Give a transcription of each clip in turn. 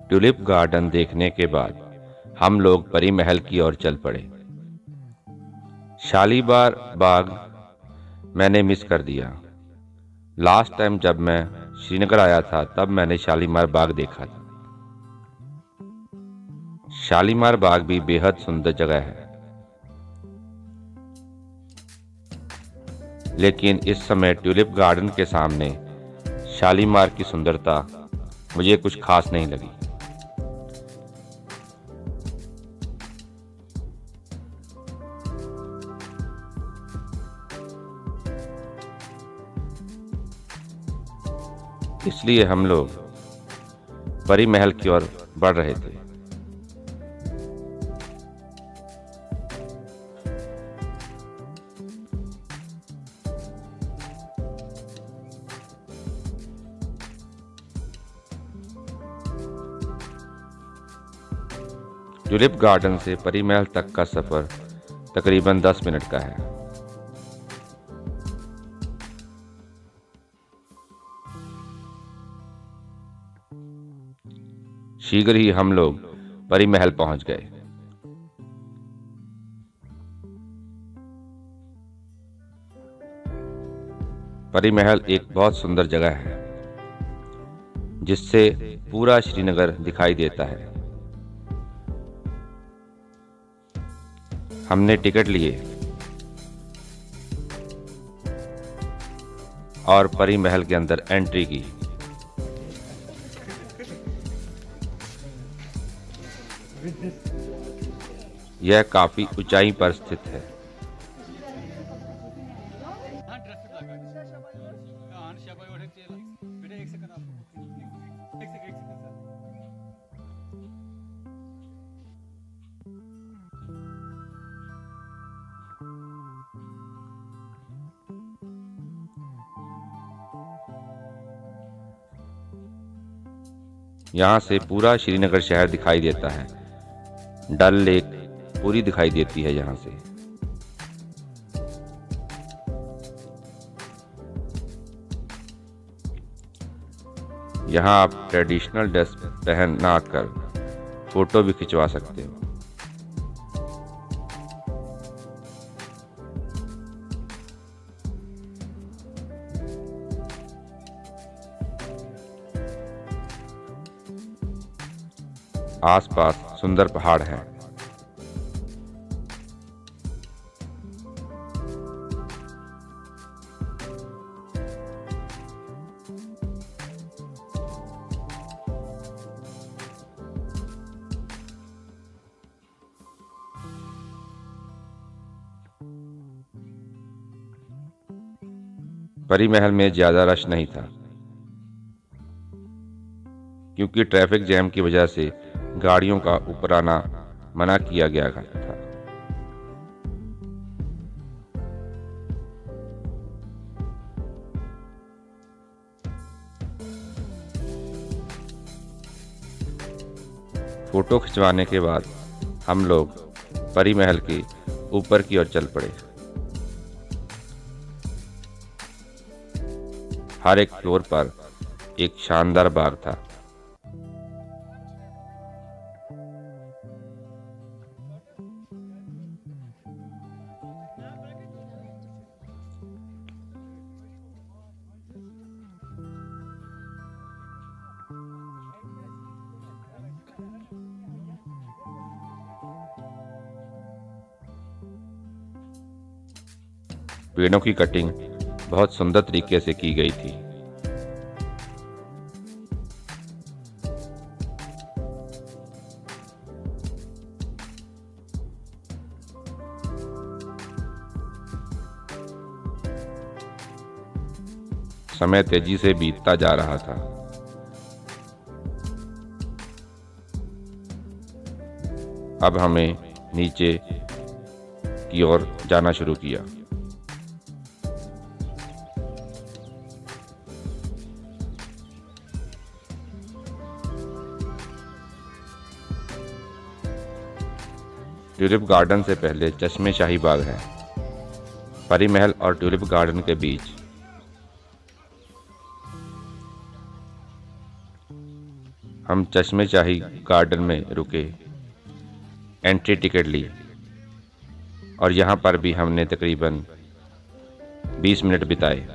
Tulip garden देखने के बाद हम लोग परी महल की ओर चल पड़े। शालीमार बाग मैंने मिस कर दिया। लास्ट टाइम जब मैं श्रीनगर आया था तब मैंने शालीमार बाग देखा था। शालीमार बाग भी बेहद सुंदर जगह है, लेकिन इस समय ट्यूलिप गार्डन के सामने शालीमार की सुंदरता मुझे कुछ खास नहीं लगी। इसलिए हम लोग परी महल की ओर बढ़ रहे थे। ट्यूलिप गार्डन से परी महल तक का सफर तकरीबन 10 मिनट का है। शीघ्र ही हम लोग परी महल पहुंच गए। परी महल एक बहुत सुंदर जगह है जिससे पूरा श्रीनगर दिखाई देता है। हमने टिकट लिए और परी महल के अंदर एंट्री की। यह काफी ऊंचाई पर स्थित है। यहाँ से पूरा श्रीनगर शहर दिखाई देता है। डल लेक पूरी दिखाई देती है यहाँ से। यहाँ आप ट्रेडिशनल ड्रेस पहना कर फोटो भी खिंचवा सकते हो। आसपास सुंदर पहाड़ हैं। परी महल में ज्यादा रश नहीं था क्योंकि ट्रैफिक जैम की वजह से गाड़ियों का ऊपर आना मना किया गया था। फोटो खिंचवाने के बाद हम लोग परी महल के ऊपर की ओर चल पड़े। हर एक फ्लोर पर एक शानदार बाग था। पेड़ों की कटिंग बहुत सुंदर तरीके से की गई थी। समय तेजी से बीतता जा रहा था। अब हमें नीचे की ओर जाना शुरू किया। ट्यूलिप गार्डन से पहले चश्मे शाही बाग है। परी महल और ट्यूलिप गार्डन के बीच हम चश्मे शाही गार्डन में रुके, एंट्री टिकट ली और यहाँ पर भी हमने तकरीबन 20 मिनट बिताए।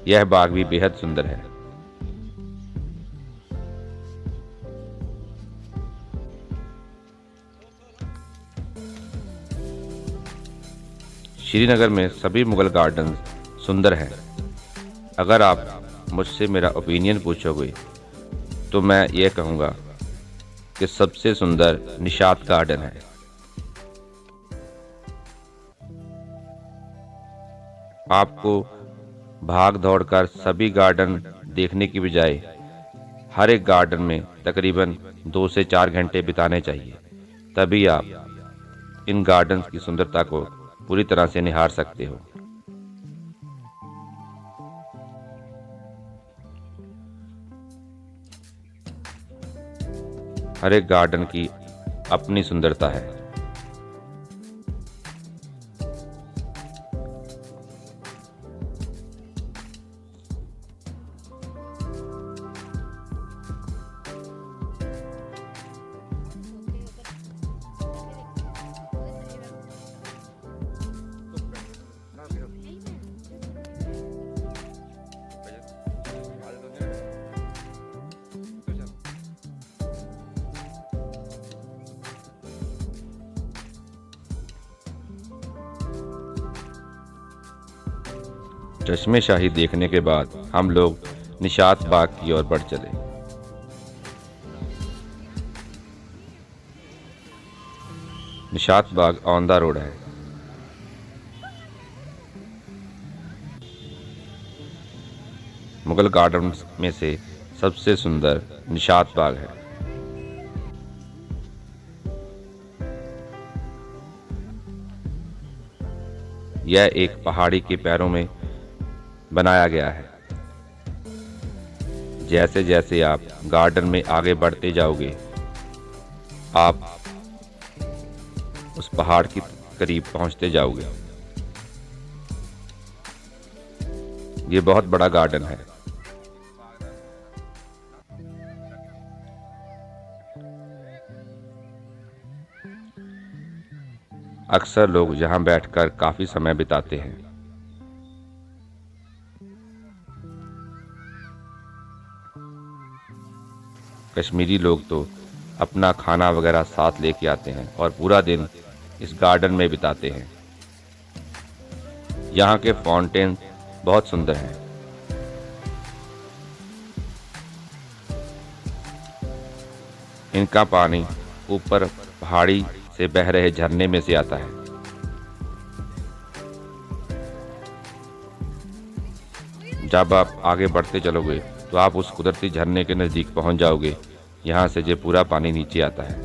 यह बाग भी बेहद सुंदर है। श्रीनगर में सभी मुगल गार्डन सुंदर हैं। अगर आप मुझसे मेरा ओपिनियन पूछोगे तो मैं ये कहूँगा कि सबसे सुंदर निशात गार्डन है। आपको भाग दौड़ कर सभी गार्डन देखने की बजाय हर एक गार्डन में तकरीबन 2 से 4 घंटे बिताने चाहिए, तभी आप इन गार्डन्स की सुंदरता को पूरी तरह से निहार सकते हो। हर एक गार्डन की अपनी सुंदरता है। चश्मे शाही देखने के बाद हम लोग निशात बाग की ओर बढ़ चले। निशात बाग ऑन द रोड है। मुगल गार्डन्स में से सबसे सुंदर निशात बाग है। यह एक पहाड़ी के पैरों में बनाया गया है। जैसे जैसे आप गार्डन में आगे बढ़ते जाओगे, आप उस पहाड़ के करीब पहुंचते जाओगे। ये बहुत बड़ा गार्डन है। अक्सर लोग यहाँ बैठकर काफी समय बिताते हैं। कश्मीरी लोग तो अपना खाना वगैरह साथ लेके आते हैं और पूरा दिन इस गार्डन में बिताते हैं। यहाँ के फाउंटेन बहुत सुंदर हैं। इनका पानी ऊपर पहाड़ी से बह रहे झरने में से आता है। जब आप आगे बढ़ते चलोगे तो आप उस कुदरती झरने के नज़दीक पहुंच जाओगे। यहाँ से जो पूरा पानी नीचे आता है।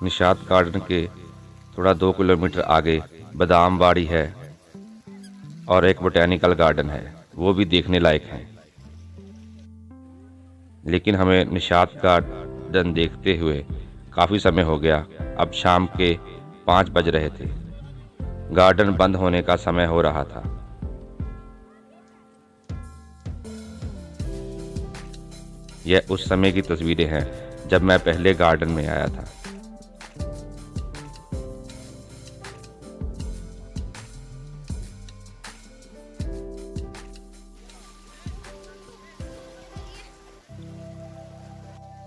निशात गार्डन के थोड़ा 2 किलोमीटर आगे बादाम बाड़ी है और एक बोटेनिकल गार्डन है, वो भी देखने लायक है। लेकिन हमें निशात गार्डन देखते हुए काफ़ी समय हो गया। अब शाम के 5 बज रहे थे। गार्डन बंद होने का समय हो रहा था। यह उस समय की तस्वीरें हैं जब मैं पहले गार्डन में आया था।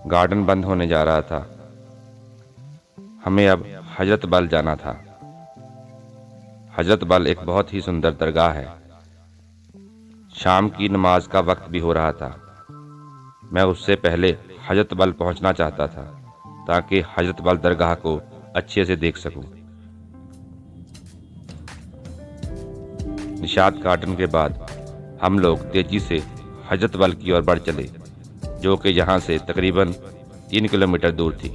गार्डन बंद होने जा रहा था। हमें अब हजरत बल जाना था। हजरत बल एक बहुत ही सुंदर दरगाह है। शाम की नमाज का वक्त भी हो रहा था। मैं उससे पहले हजरत बल पहुंचना चाहता था ताकि हजरत बल दरगाह को अच्छे से देख सकूं। निशात गार्डन के बाद हम लोग तेजी से हजरत बल की ओर बढ़ चले, जो कि यहाँ से तकरीबन 3 किलोमीटर दूर थी।